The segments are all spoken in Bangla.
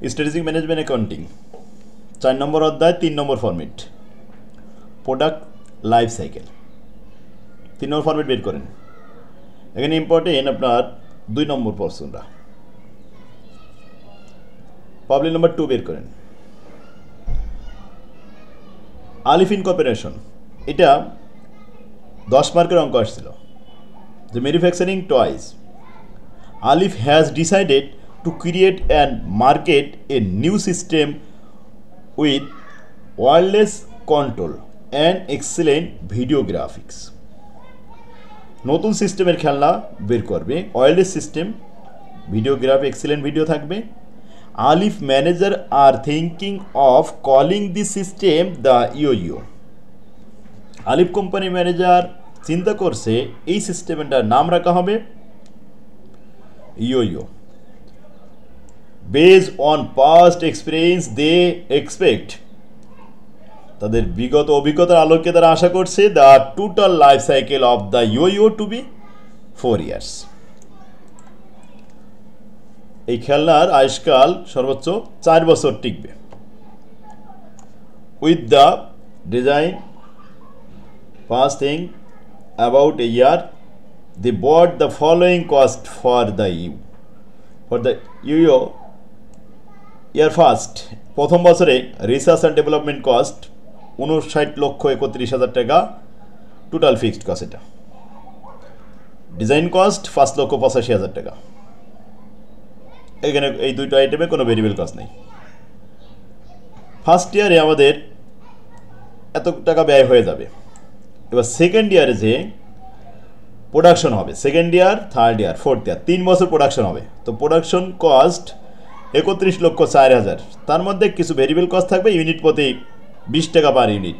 স্ট্র্যাটেজিক ম্যানেজমেন্ট অ্যাকাউন্টিং 4 নম্বর অধ্যায় 3 নম্বর ফরম্যাট প্রোডাক্ট লাইফ সাইকেল 3 নম্বর ফরম্যাট বের করেন। এখানে ইম্পর্টেন্ট আপনার 2 নম্বর প্রশ্নটা প্রবলেম নাম্বার 2 বের করেন। আলিফ ইনকর্পোরেশন এটা 10 মার্কের অঙ্ক আসছিল যে manufacturing toys Alif has decided to create and market a new system with wireless control and excellent video graphics নতুন সিস্টেমের খেলনা বের করবে wireless system video গ্রাফি excellent video থাকবে আলিফ manager are thinking of calling this system the ইও আলিফ কোম্পানি ম্যানেজার চিন্তা করছে এই সিস্টেমটার নাম রাখা হবে ইও based on past experience they expect তাদের বিগত অভিজ্ঞতার আলোকে তারা আশা করছে the total life cycle of the yo to be 4 years এই খেলনার আয়ুষ্কাল সর্বোচ্চ 4 বছর টিকবে with the design first thing about a year they bought the following cost for the yo year first প্রথম বছরে রিসার্চ অ্যান্ড ডেভেলপমেন্ট কস্ট 59,31,000 টাকা টোটাল ফিক্সড কস্ট এটা ডিজাইন কস্ট 5,85,000 টাকা এখানে এই দুইটা আইটেমে কোনো ভেরিয়েবল কস্ট নেই ফার্স্ট ইয়ারে আমাদের এত টাকা ব্যয় হয়ে যাবে এবার সেকেন্ড ইয়ারে যে প্রোডাকশন হবে second year third year fourth year 3 বছর প্রোডাকশন হবে তো প্রোডাকশন কস্ট 31,04,000 তার মধ্যে কিছু ভেরিয়েবল কস্ট থাকবে ইউনিট প্রতি 20 টাকা per unit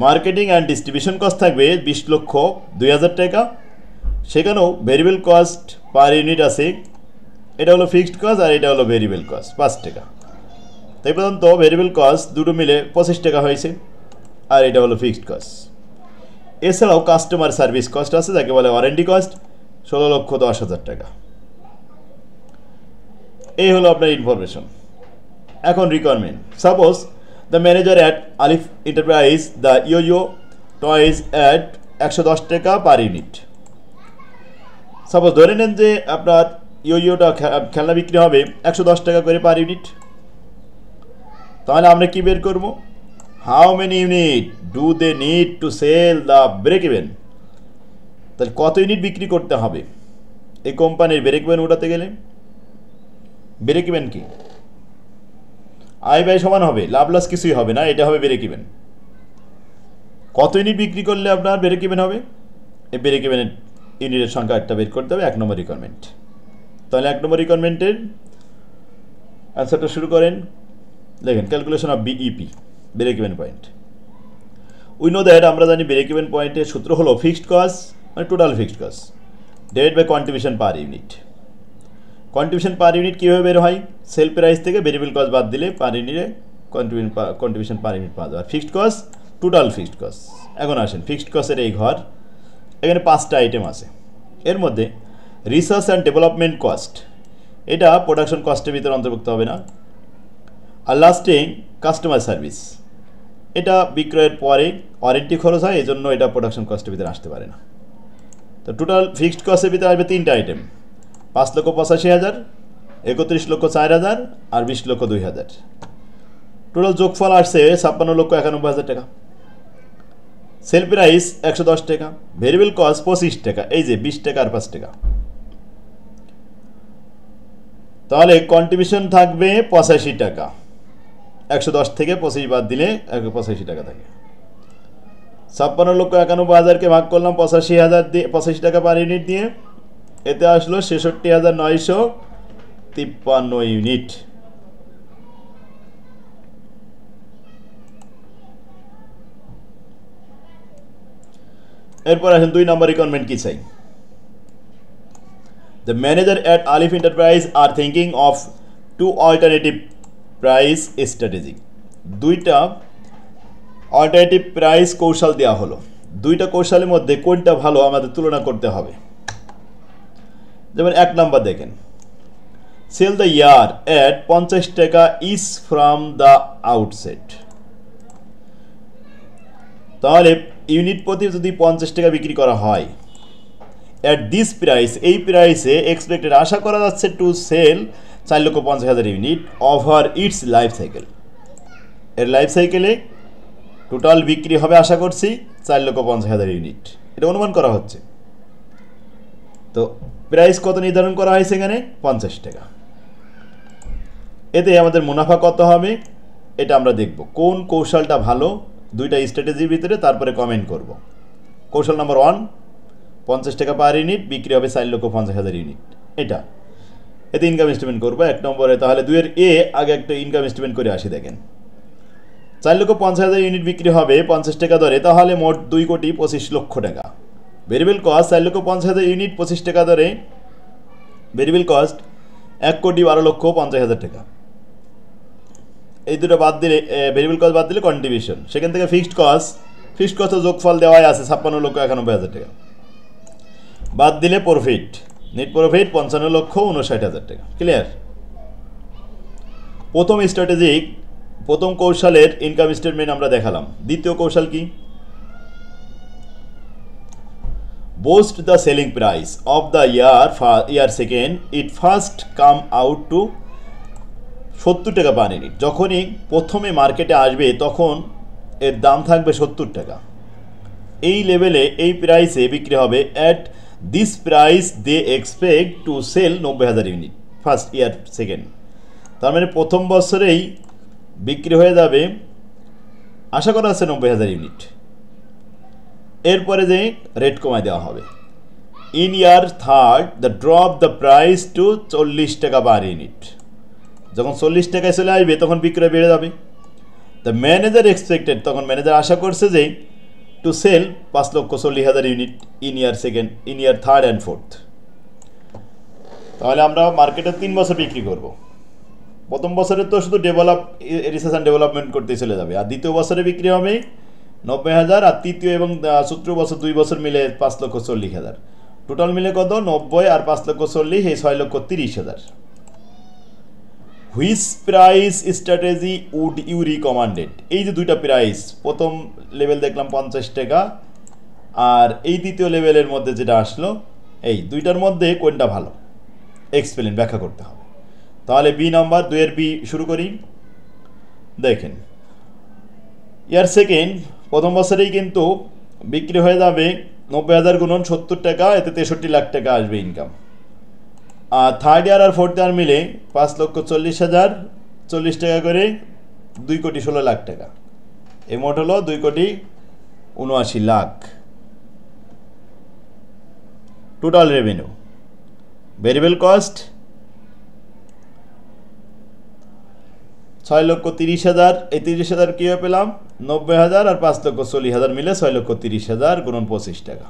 marketing and distribution cost থাকবে 20,02,000 টাকা সেখানেও ভেরিয়েবল কস্ট পার ইউনিট আছে এটা হলো ফিক্সড কস্ট আর এটা হলো ভেরিয়েবল কস্ট 5 টাকা তাই পর্যন্ত ভেরিয়েবল কস্ট দুটো মিলে 25 টাকা হয়েছে আর এটা হলো ফিক্সড কস্ট এছাড়াও কাস্টমার সার্ভিস কস্ট আছে যাকে বলে ওয়ারেন্টি কস্ট 16,10,000 টাকা এই হলো আপনার ইনফরমেশন এখন requirement suppose the manager at Alif enterprise the ইও টয়েস অ্যাট 110 টাকা পার ইউনিট সাপোজ ধরে নেন যে আপনার ইওটা খেলনা বিক্রি হবে 110 টাকা করে পার ইউনিট তাহলে আমরা কি বের করব how many unit do they need to sell the break even তাহলে কত ইউনিট বিক্রি করতে হবে এই কোম্পানির ব্রেক ইভেন উঠাতে গেলে ব্রেক ইভেন কি আয় ব্যয় সমান হবে লাভ লস কিছুই হবে না এটা হবে ব্রেক ইভেন কত ইউনিট বিক্রি করলে আপনার ব্রেক ইভেন হবে এই ব্রেক ইভেনের ইউনিটের সংখ্যা একটা বের করতে হবে 1 নম্বর রিকোয়ারমেন্ট তাহলে 1 নম্বর রিকোয়ারমেন্টের অ্যান্সারটা শুরু করেন দেখেন calculation of BEP break even point we know that আমরা জানি ব্রেক ইভেন পয়েন্টের সূত্র হলো ফিক্সড কস্ট মানে total fixed cost divide by contribution per unit contribution per unit কীভাবে বের হয় সেল প্রাইস থেকে ভেরিয়েবল কস্ট বাদ দিলে পার ইউনিটে কন্ট্রিবিউশন পার ইউনিট পাওয়া যাবে fixed cost total fixed cost এখন আসেন ফিক্সড কস্টের এই ঘর এখানে 5টা আইটেম আছে এর মধ্যে রিসার্চ অ্যান্ড ডেভেলপমেন্ট কস্ট এটা প্রোডাকশন কস্টের ভিতরে অন্তর্ভুক্ত হবে না আর লাস্টিং কাস্টমার সার্ভিস এটা বিক্রয়ের পরে ওয়ারেন্টি খরচ হয় এই জন্য এটা প্রোডাকশন কস্টের ভিতরে আসতে পারে না তো টোটাল ফিক্সড কস্টের ভিতরে আসবে 3টা আইটেম 5,85,000 31,04,000 আর 20,02,000 টোটাল যোগফল আসছে 56,91,000 টাকা সেল প্রাইস 110 টাকা ভেরিয়েবল কস্ট 25 টাকা এই যে 20 টাকা আর 5 টাকা তাহলে কন্ট্রিবিউশন থাকবে 85 টাকা 110 থেকে 25 বাদ দিলে 85 টাকা থাকে 56,91,000 কে ভাগ করলাম 85,000 দিয়ে 85 টাকা পার ইউনিট দিয়ে এতে আসলো 66,953 ইউনিট এরপর আসেন 2 নম্বর রিকোয়ারমেন্ট কি চাই the manager at Alif enterprise are thinking of 2 alternative price strategy দুইটা অল্টারনেটিভ প্রাইস কৌশল দেওয়া হলো দুইটা কৌশলের মধ্যে কোনটা ভালো আমাদের তুলনা করতে হবে যেমন 1 নাম্বার দেখেন সেল দ্য ইয়ার এট 50 টাকা ইজ ফ্রম দ্য আউটসেট। তাহলে ইউনিট প্রতি যদি 50 টাকা বিক্রি করা হয়, এট দিস প্রাইস, এই প্রাইসে এক্সপেক্টেড আশা করা যাচ্ছে to sell 4,50,000 unit over its life cycle. এর লাইফ সাইকেলে টোটাল বিক্রি হবে আশা করছি 4,50,000 ইউনিট, এটা অনুমান করা হচ্ছে। তো প্রাইস কত নির্ধারণ করা হয়েছে এখানে? 50 টাকা। এতে আমাদের মুনাফা কত হবে এটা আমরা দেখব। কোন কৌশলটা ভালো দুইটা স্ট্র্যাটেজির ভিতরে, তারপরে কমেন্ট করব। কৌশল নাম্বার 1, 50 টাকা পার ইউনিট, বিক্রি হবে 4,50,000 ইউনিট। এটা এতে ইনকাম স্টেটমেন্ট করবো 1 নম্বরে। তাহলে 2-এর এ আগে একটা ইনকাম স্টেটমেন্ট করে আসি। দেখেন 4,50,000 ইউনিট বিক্রি হবে 50 টাকা দরে, তাহলে মোট 2,25,00,000 টাকা। ভেরিয়েবল কস্ট 4,50,000 ইউনিট 25 টাকা দরে, ভেরিয়েবল কস্ট 1,12,50,000 টাকা। এই দুটো বাদ দিলে, ভেরিয়েবল কস্ট বাদ দিলে কন্ট্রিবিউশন, সেখান থেকে ফিক্সড কস্ট যোগফল দেওয়াই আছে 56,91,000 টাকা। বাদ দিলে প্রফিট, নেট প্রফিট 55,59,000 টাকা। ক্লিয়ার? প্রথম কৌশলের ইনকাম স্টেটমেন্ট আমরা দেখালাম। দ্বিতীয় কৌশল কি? boast the selling price of the year second, it first come out to 70 টাকা পার ইউনিট। যখনই প্রথমে মার্কেটে আসবে তখন এর দাম থাকবে 70 টাকা। এই লেভেলে এই প্রাইসে বিক্রি হবে। At this price they expect to sell 90,000 unit first year second. তার মানে প্রথম বছরেই বিক্রি হয়ে যাবে আশা করা আছে 90,000 ইউনিট। এরপরে যে রেট কমায় দেওয়া হবে। In year third the drop the price to 40 টাকা পার ইউনিট। যখন 40 টাকায় চলে আসবে তখন বিক্রয় বেড়ে যাবে। দ্য ম্যানেজার এক্সপেক্টেড, তখন ম্যানেজার আশা করছে যে to sell 5,40,000 unit in year third and fourth. তাহলে আমরা মার্কেটে 3 বছর বিক্রি করব। প্রথম বছরে তো শুধু রিসার্চ অ্যান্ড ডেভেলপমেন্ট করতে চলে যাবে, আর দ্বিতীয় বছরে বিক্রি হবে 90,000, আর তৃতীয় এবং চতুর্থ বছর 2 বছর মিলে 5,40,000। টোটাল মিলে কত? 90 আর 5,40,000, এই 6,30,000। Which price strategy would you recommended? এই যে দুইটা প্রাইস, প্রথম লেভেল দেখলাম 50 টাকা, আর এই দ্বিতীয় লেভেলের মধ্যে যেটা আসলো, এই দুইটার মধ্যে কোনটা ভালো এক্সপ্লেন, ব্যাখ্যা করতে হবে। তাহলে বি নাম্বার 2-এর বি শুরু করি। দেখেন ইয়ার সেকেন্ড প্রথম বছরেই কিন্তু বিক্রি হয়ে যাবে 90,000 গুণন 70 টাকা, এতে 63 লাখ টাকা আসবে ইনকাম। আর থার্ড ইয়ার আর ফোর্থ ইয়ার মিলে 5,40,000, 40 টাকা করে 2,16,00,000 টাকা। এই মোট হলো 2,79,00,000 টোটাল রেভিনিউ। ভেরিয়েবল কস্ট 6,30,000, এই 30,000 কীভাবে পেলাম? 90,000 আর 5,40,000 মিলে 6,30,000 গুণন 25 টাকা।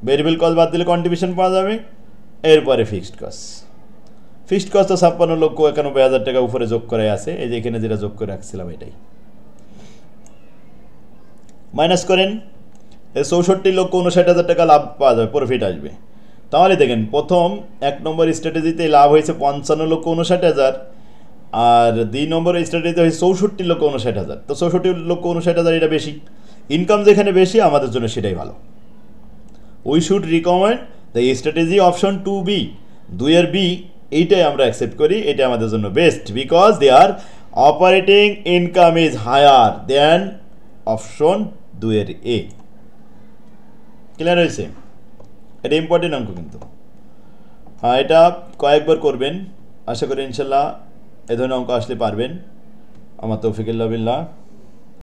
ভেরিয়েবল কস্ট বাদ দিলে কন্ট্রিবিউশন পাওয়া যাবে। এরপরে ফিক্সড কস্ট তো 56,91,000 টাকা উপরে যোগ করে আছে, এই যে এখানে যেটা যোগ করে রাখছিলাম এটাই মাইনাস করেন। 64,59,000 টাকা লাভ পাওয়া যাবে, প্রফিট আসবে। তাহলে দেখেন প্রথম 1 নম্বর স্ট্র্যাটেজিতে লাভ হয়েছে 55,59,000, আর 2 নম্বর স্ট্র্যাটেজিতে হয়েছে 64,59,000। তো 64,59,000 এটা বেশি, ইনকাম যেখানে বেশি আমাদের জন্য সেটাই ভালো। We should recommend the strategy option 2B, 2-এর বি, এইটাই আমরা অ্যাকসেপ্ট করি, এটা আমাদের জন্য best, because their operating income is higher than option 2-এর এ। ক্লিয়ার হয়েছে? এটা ইম্পর্টেন্ট অঙ্ক কিন্তু। হ্যাঁ, এটা কয়েকবার করবেন, আশা করি ইনশাল্লাহ এ ধরনের অঙ্ক আসলে পারবেন। আমার তৌফিকুল্লাহ বিল্লাহ।